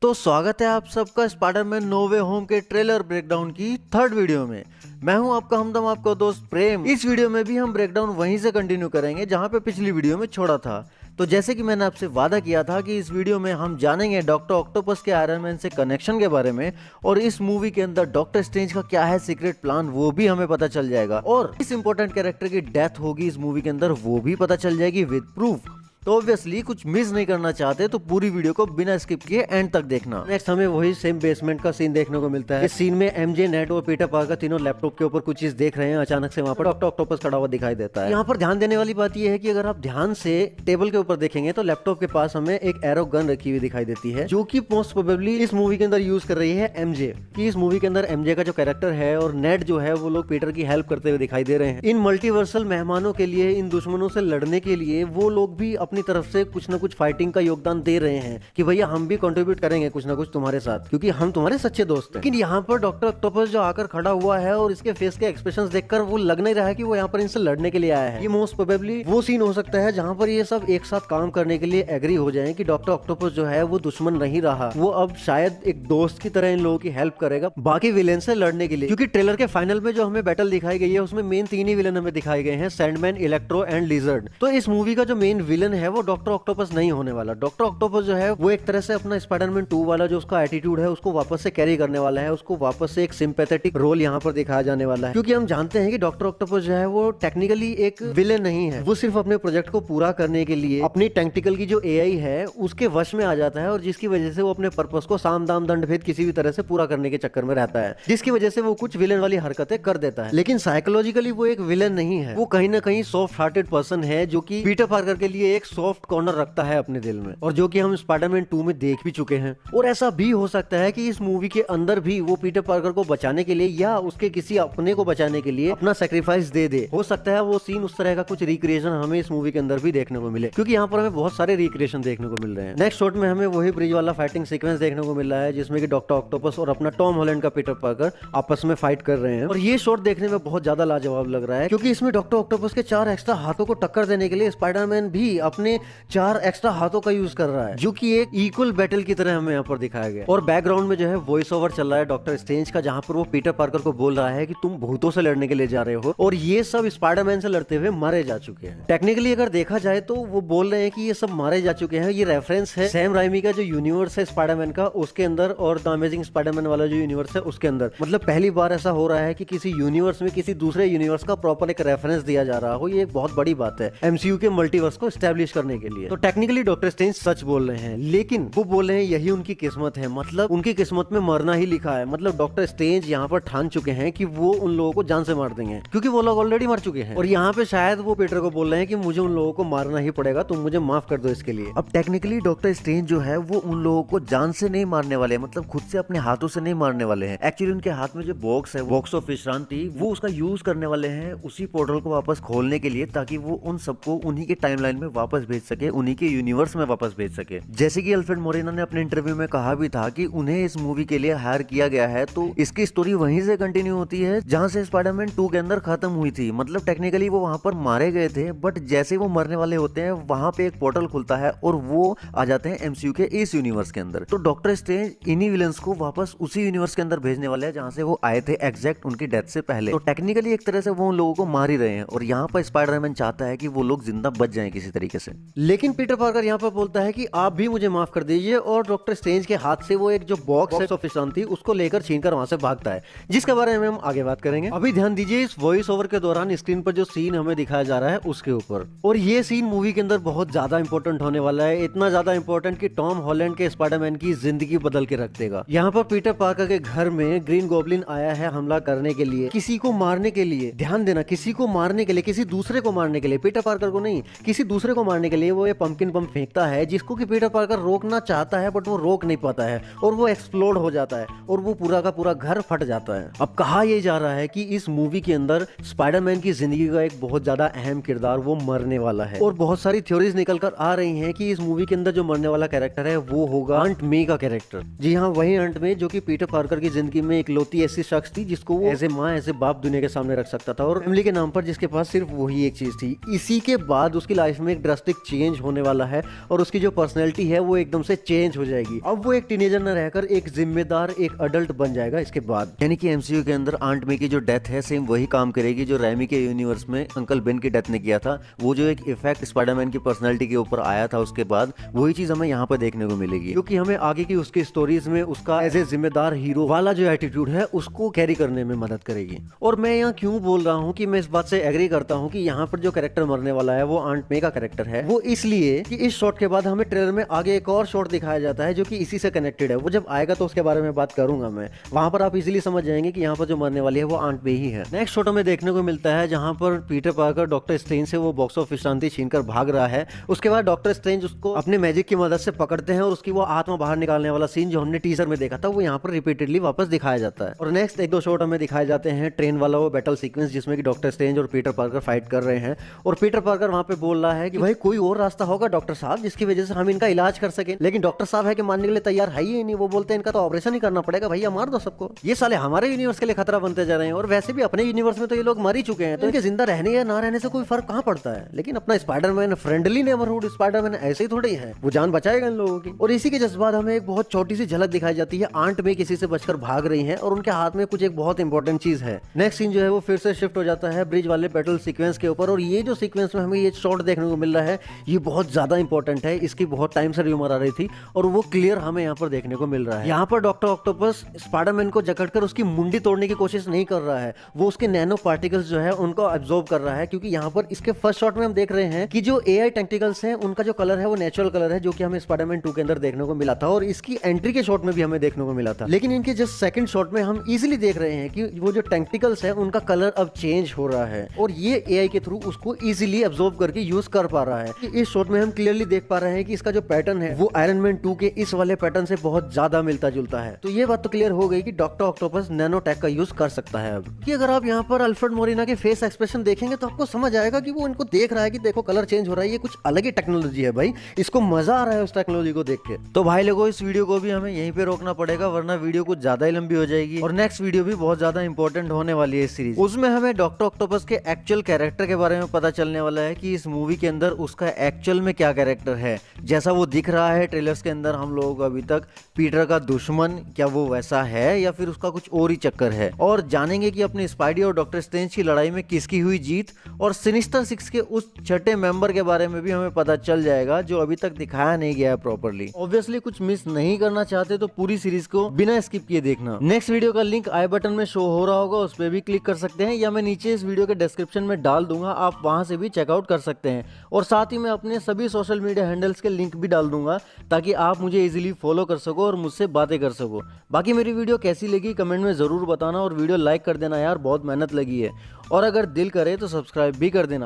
तो स्वागत है आप सबका स्पाइडरमैन नो वे होम के ट्रेलर ब्रेकडाउन की थर्ड वीडियो में। मैं हूं आपका हमदम, आपका दोस्त प्रेम। इस वीडियो में भी हम ब्रेकडाउन वहीं से कंटिन्यू करेंगे जहां पे पिछली वीडियो में छोड़ा था। तो जैसे कि मैंने आपसे वादा किया था कि इस वीडियो में हम जानेंगे डॉक्टर ऑक्टोपस के आयरन मैन से कनेक्शन के बारे में, और इस मूवी के अंदर डॉक्टर स्ट्रेंज का क्या है सीक्रेट प्लान वो भी हमें पता चल जाएगा, और इस इंपॉर्टेंट कैरेक्टर की डेथ होगी इस मूवी के अंदर वो भी पता चल जाएगी विद प्रूफ। तो ऑब्वियसली कुछ मिस नहीं करना चाहते तो पूरी वीडियो को बिना स्किप किए एंड तक देखना। नेक्स्ट हमें वही सेम बेसमेंट का सीन देखने को मिलता है। इस सीन में एमजे, नेट और पीटर पार्कर तीनों लैपटॉप के ऊपर कुछ चीज देख रहे हैं। अचानक से वहां पर डॉक्टर ऑक्टोपस खड़ा हुआ दिखाई देता है। यहाँ पर ध्यान देने वाली बात यह है कि अगर आप ध्यान से टेबल के ऊपर देखेंगे तो लैपटॉप के पास हमें एक एरो गन रखी हुई दिखाई देती है, जो कि मोस्ट प्रोबेबली इस मूवी के अंदर यूज कर रही है एमजे। कि इस मूवी के अंदर एमजे का जो कैरेक्टर है और नेट जो है वो लोग पीटर की हेल्प करते हुए दिखाई दे रहे हैं। इन मल्टीवर्सल मेहमानों के लिए, इन दुश्मनों से लड़ने के लिए वो लोग भी अपनी तरफ से कुछ कुछ फाइटिंग का योगदान दे रहे हैं कि भैया हम भी कंट्रीब्यूट करेंगे कुछ ना कुछ तुम्हारे साथ, क्योंकि हम तुम्हारे सच्चे दोस्त हैं। लेकिन यहाँ पर डॉक्टर ऑक्टोपस जो आकर खड़ा हुआ है और इसके फेस के एक्सप्रेशंस देखकर वो लग नहीं रहा है कि वो यहाँ पर इनसे लड़ने के लिए आया है। ये मोस्ट प्रोबेबली वो सीन हो सकता है जहाँ पर ये सब एक साथ काम करने के लिए एग्री हो जाएं कि डॉक्टर ऑक्टोपस जो है वो दुश्मन नहीं रहा, वो अब शायद एक दोस्त की तरह इन लोगों की हेल्प करेगा बाकी विलेन से लड़ने के लिए। क्योंकि ट्रेलर के फाइनल में जो हमें बैटल दिखाई गई है उसमें मेन 3 ही विलन हमें दिखाए गए हैं, सैंडमैन, इलेक्ट्रो एंड लिजर्ड। तो इस मूवी का जो मेन विलन है वो डॉक्टर ऑक्टोपस नहीं होने वाला। डॉक्टर ऑक्टोपस जो है वो एक तरह से अपना स्पाइडरमैन 2 वाला जो उसका एटीट्यूड है उसको वापस से कैरी करने वाला है, उसको वापस से एक सिंपैथेटिक रोल यहाँ पर दिखाया जाने वाला है। क्योंकि हम जानते हैं कि डॉक्टर ऑक्टोपस जो है वो टेक्निकली एक विलेन नहीं है, वो सिर्फ अपने प्रोजेक्ट को पूरा करने के लिए अपनी टेक्निकल की जो एआई है उसके वश में आ जाता है, और जिसकी वजह से वो अपने पर्पस को साम दाम दंड भेद किसी भी तरह से पूरा करने के चक्कर में रहता है, जिसकी वजह से वो कुछ विलेन वाली हरकतें कर देता है। लेकिन साइकोलॉजिकली वो एक विलेन नहीं है, वो कहीं ना कहीं सॉफ्ट हार्टेड पर्सन है जो कि पीटर पार्कर के लिए एक सॉफ्ट कॉर्नर रखता है अपने दिल में, और जो कि हम स्पाइडरमैन 2 में देख भी चुके हैं। और ऐसा भी हो सकता है कि इस मूवी के अंदर भी वो पीटर पार्कर को बचाने के लिए या उसके किसी अपने को बचाने के लिए अपना सैक्रिफाइस दे दे। हो सकता है वो सीन उस तरह का कुछ रिक्रिएशन हमें इस मूवी के अंदर भी देखने को मिले, क्योंकि यहाँ पर हमें बहुत सारे रिक्रिएशन देखने को मिल रहे हैं। नेक्स्ट शॉट में हमें वही ब्रिज वाला फाइटिंग सीक्वेंस देखने को मिल रहा है जिसमें कि डॉक्टर ऑक्टोपस और अपना टॉम हॉलैंड का पीटर पार्कर आपस में फाइट कर रहे हैं। और ये शॉट देखने में बहुत ज्यादा लाजवाब लग रहा है, क्योंकि इसमें डॉक्टर ऑक्टोपस के 4 एक्स्ट्रा हाथों को टक्कर देने के लिए स्पाइडरमैन भी अपने 4 एक्स्ट्रा हाथों का यूज कर रहा है, जो कि एक इक्वल बैटल की तरह हमें यहाँ पर दिखाया गया। और बैकग्राउंड में जो है वॉइस ओवर चल रहा है डॉक्टर स्ट्रेंज का, जहाँ पर वो पीटर पार्कर को बोल रहा है कि तुम भूतों से लड़ने के लिए जा रहे हो, और ये सब स्पाइडरमैन से लड़ते हुए मारे जा चुके हैं। टेक्निकली अगर देखा जाए तो वो बोल रहे हैं कि ये सब मारे जा चुके हैं। ये रेफरेंस है सैम राइमी का जो यूनिवर्स है स्पाइडरमैन का उसके अंदर, और द अमेजिंग स्पाइडरमैन वाला जो यूनिवर्स है उसके अंदर। मतलब पहली बार ऐसा हो रहा है कि किसी यूनिवर्स में किसी दूसरे यूनिवर्स का प्रॉपर एक रेफरेंस दिया जा रहा हो। ये एक बहुत बड़ी बात है एमसीयू के मल्टीवर्स को एस्टैब्लिश करने के लिए। तो टेक्निकली डॉक्टर स्ट्रेंज सच बोल रहे हैं, लेकिन वो बोल रहे हैं यही उनकी किस्मत है, मतलब उनकी किस्मत में मरना ही लिखा है। मतलब डॉक्टर स्ट्रेंज यहाँ पर ठान चुके हैं कि वो उन लोगों को जान से मार देंगे, क्योंकि वो लोग ऑलरेडी मर चुके हैं। और यहाँ पे शायद वो पीटर को बोल रहे हैं कि मुझे उन लोगों को मारना ही पड़ेगा, तुम मुझे माफ कर दो इसके लिए। अब टेक्निकली डॉक्टर स्ट्रेंज जो है वो उन लोगों को जान से नहीं मारने वाले, मतलब खुद से अपने हाथों से नहीं मारने वाले हैं। एक्चुअली उनके हाथ में जो बॉक्स है, बॉक्स ऑफ विश्रांति, वो उसका यूज करने वाले हैं उसी पोर्टल को वापस खोलने के लिए, ताकि वो उन सबको उन्हीं के टाइमलाइन में वापस भेज सके, उन्हीं के यूनिवर्स में वापस भेज सके। जैसे कि अल्फ्रेड मोरेना ने अपने इंटरव्यू में कहा भी था कि उन्हें इस मूवी के लिए हायर किया गया है, तो इसकी स्टोरी वहीं से कंटिन्यू होती है जहां से स्पाइडरमैन 2 के अंदर खत्म हुई थी। मतलब टेक्निकली वो वहां पर मारे गए थे, बट जैसे वो मरने वाले होते हैं वहां पे एक पोर्टल खुलता है और वो आ जाते हैं एमसीयू के इस यूनिवर्स के अंदर। तो डॉक्टर स्ट्रेंज इन्हीं विलन्स को वापस उसी यूनिवर्स के अंदर भेजने वाले हैं जहां से वो आए थे एग्जैक्ट उनकी डेथ से पहले। तो टेक्निकली एक तरह से वो उन लोगों को मार ही रहे हैं, और यहाँ पर स्पाइडरमैन चाहता है कि वो लोग जिंदा बच जाएं किसी तरीके से। लेकिन पीटर पार्कर यहाँ पर बोलता है कि आप भी मुझे माफ कर दीजिए, और डॉक्टर स्ट्रेंज के हाथ से वो एक जो बॉक्स ऑफ विश्रांति उसको लेकर छीनकर वहां से भागता है, जिसके बारे में हम आगे बात करेंगे। अभी ध्यान दीजिए इस वॉइस ओवर के दौरान स्क्रीन पर जो सीन हमें दिखाया जा रहा है उसके ऊपर, और ये सीन मूवी के अंदर बहुत ज्यादा इंपॉर्टेंट होने वाला है। इतना ज्यादा इंपॉर्टेंट कि टॉम हॉलैंड के स्पाइडरमैन की जिंदगी बदल के रख देगा। यहाँ पर पीटर पार्कर के घर में ग्रीन गॉब्लिन आया है हमला करने के लिए, किसी को मारने के लिए। ध्यान देना, किसी को मारने के लिए, किसी दूसरे को मारने के लिए, पीटर पार्कर को नहीं, किसी दूसरे को मारने के लिए वो ये पंपकिन बम फेंकता है, जिसको कि पीटर पार्कर रोकना चाहता है बट वो रोक नहीं पाता है, और वो एक्सप्लोड हो जाता है और वो पूरा का पूरा घर फट जाता है। अब कहा यह जा रहा है कि इस मूवी के अंदर स्पाइडरमैन की जिंदगी का एक बहुत ज्यादा अहम किरदार वो मरने वाला है, और बहुत सारी थ्योरीज निकल कर आ रही हैं कि इस मूवी के अंदर जो मरने वाला कैरेक्टर है वो होगा आंट मे का कैरेक्टर। जी हाँ, वही आंट मे जो कि पीटर पार्कर की जिंदगी में इकलौती ऐसी शख्स थी जिसको वो एज ए माँ, एज ए बाप दुनिया के सामने रख सकता था, और फैमिली के नाम पर जिसके पास सिर्फ वही एक चीज थी। इसी के बाद उसकी लाइफ में एक ड्रेस्ट ड्रास्टिक चेंज होने वाला है और उसकी जो पर्सनैलिटी है वो एकदम से चेंज हो जाएगी। अब वो एक टीनेजर न रहकर एक जिम्मेदार, एक अडल्ट बन जाएगा इसके बाद। यानी कि एमसीयू के अंदर आंट मे की जो डेथ है सेम वही काम करेगी जो रैमी के यूनिवर्स में अंकल बेन की डेथ ने किया था। वो जो एक इफेक्ट स्पाइडरमैन की पर्सनैलिटी के ऊपर आया था उसके बाद वही चीज हमें यहाँ पर देखने को मिलेगी, क्योंकि हमें आगे की उसकी स्टोरीज में उसका एज ए जिम्मेदार हीरो वाला जो एटीट्यूड है उसको कैरी करने में मदद करेगी। और मैं यहाँ क्यों बोल रहा हूँ कि मैं इस बात से एग्री करता हूँ कि यहाँ पर जो कैरेक्टर मरने वाला है वो आंट मे का कैरेक्टर है, वो इसलिए कि इस शॉट के बाद हमें ट्रेलर में आगे एक और शॉट दिखाया जाता है जो कि इसी से कनेक्टेड है। वो जब आएगा तो उसके बारे में बात करूंगा मैं, वहां पर आप इजीली समझ जाएंगे कि यहाँ पर जो मरने वाली है वो आंट मे ही है। नेक्स्ट शॉट हमें देखने को मिलता है जहाँ पर पीटर पार्कर डॉक्टर स्ट्रेंज से वो बॉक्स ऑफ विश्रांति छीनकर भाग रहा है। उसके बाद डॉक्टर स्ट्रेंज उसको अपने मैजिक की मदद से पकड़ते हैं और उसकी वो आत्मा बाहर निकालने वाला सीन जो हमने टीजर में देखा था वो यहाँ पर रिपीटेडली वापस दिखाया जाता है। और नेक्स्ट एक दो शॉट हमें दिखाए जाते हैं ट्रेन वाला वो बैटल सीक्वेंस जिसमें कि डॉक्टर स्ट्रेंज और पीटर पार्कर फाइट कर रहे हैं और पीटर पार्कर वहां पे बोल रहा है कि भाई कोई और रास्ता होगा डॉक्टर साहब जिसकी वजह से हम इनका इलाज कर सके, लेकिन डॉक्टर साहब है कि मानने के लिए तैयार है ही नहीं। वो बोलते हैं इनका तो ऑपरेशन ही करना पड़ेगा, भैया मार दो सबको, ये साले हमारे यूनिवर्स के लिए खतरा बनते जा रहे हैं और वैसे भी अपने यूनिवर्स में तो ये लोग मर ही चुके हैं, तो इनके जिंदा रहने या ना रहने से कोई फर्क कहां पड़ता है। लेकिन अपना स्पाइडरमैन फ्रेंडली नेबरहुड स्पाइडरमैन ऐसे ही थोड़े ही है, वो जान बचाएगा इन लोगों की। और इसी के जज्बात हमें एक बहुत छोटी सी झलक दिखाई जाती है, आंट मे किसी से बचकर भाग रही है और उनके हाथ में कुछ एक बहुत इंपॉर्टेंट चीज है। नेक्स्ट सीन जो है वो फिर से शिफ्ट हो जाता है ब्रिज वाले बैटल सीक्वेंस के ऊपर और ये जो सीक्वेंस में हमें ये शॉट देखने को मिल रहा है ये बहुत ज्यादा इंपॉर्टेंट है, इसकी बहुत टाइम से रूमर आ रही थी और वो क्लियर हमें यहाँ पर देखने को मिल रहा है। यहाँ पर डॉक्टर ऑक्टोपस स्पाइडरमैन को जकड़कर उसकी मुंडी तोड़ने की कोशिश नहीं कर रहा है, वो उसके नैनो पार्टिकल्स जो है उनको एब्जॉर्ब कर रहा है, क्योंकि यहाँ पर इसके फर्स्ट शॉट में हम देख रहे हैं कि जो एआई टेंटिकल्स हैं उनका जो कलर है वो नेचुरल कलर है जो कि हमें स्पाइडरमैन 2 के अंदर देखने को मिला था और इसकी एंट्री के शॉट में भी हमें देखने को मिला था। लेकिन इनके जस्ट सेकंड शॉट में हम इजीली देख रहे हैं कि वो जो टेंटिकल्स है उनका कलर अब चेंज हो रहा है और ये एआई के थ्रू उसको इजीली एब्जॉर्ब करके यूज कर पा रहा है। इस शॉट में हम क्लियरली देख पा रहे हैं कि इसका जो पैटर्न है वो आयरन मैन 2 के इस वाले पैटर्न से बहुत ज्यादा मिलता जुलता है। तो ये बात तो क्लियर हो गई कि डॉक्टर ऑक्टोपस नैनो टेक का यूज कर सकता है। अब कि अगर आप यहाँ पर अल्फ्रेड मोरिना के फेस एक्सप्रेशन देखेंगे तो आपको समझ आएगा कि वो इनको देख रहा है कि देखो कलर चेंज हो रहा है, ये कुछ अलग ही टेक्नोलॉजी है भाई, इसको मजा आ रहा है उस टेक्नोलॉजी को देख के। तो भाई लोगों इस वीडियो को भी हमें यहीं पे रोकना पड़ेगा वरना वीडियो कुछ ज्यादा ही लंबी हो जाएगी और नेक्स्ट वीडियो भी बहुत ज्यादा इंपॉर्टेंट होने वाली है इस सीरीज। उसमें हमें डॉक्टर ऑक्टोपस के एक्चुअल कैरेक्टर के बारे में पता चलने वाला है कि इस मूवी के अंदर उसका एक्चुअल में क्या कैरेक्टर है। जैसा वो दिख रहा है ट्रेलर्स के अंदर हम लोगों को अभी तक पीटर का दुश्मन, क्या वो वैसा है या फिर उसका कुछ और ही चक्कर है। और जानेंगे कि अपने स्पाइडी और डॉक्टर स्ट्रेंज की लड़ाई में किसकी हुई जीत और सिनिस्टर 6 के उस छठे मेंबर के बारे में भी हमें पता चल जाएगा जो अभी तक दिखाया नहीं गया है प्रॉपर्ली। ऑब्वियसली कुछ मिस नहीं करना चाहते तो पूरी सीरीज को बिना स्किप किए देखना। नेक्स्ट वीडियो का लिंक आई बटन में शो हो रहा होगा, उस पर भी क्लिक कर सकते हैं या मैं नीचे इस वीडियो के डिस्क्रिप्शन में डाल दूंगा, आप वहां से भी चेकआउट कर सकते हैं। और साथ ही मैं अपने सभी सोशल मीडिया हैंडल्स के लिंक भी डाल दूंगा ताकि आप मुझे इजीली फॉलो कर सको और मुझसे बातें कर सको। बाकी मेरी वीडियो कैसी लगी कमेंट में जरूर बताना और वीडियो लाइक कर देना यार, बहुत मेहनत लगी है। और अगर दिल करे तो सब्सक्राइब भी कर देना।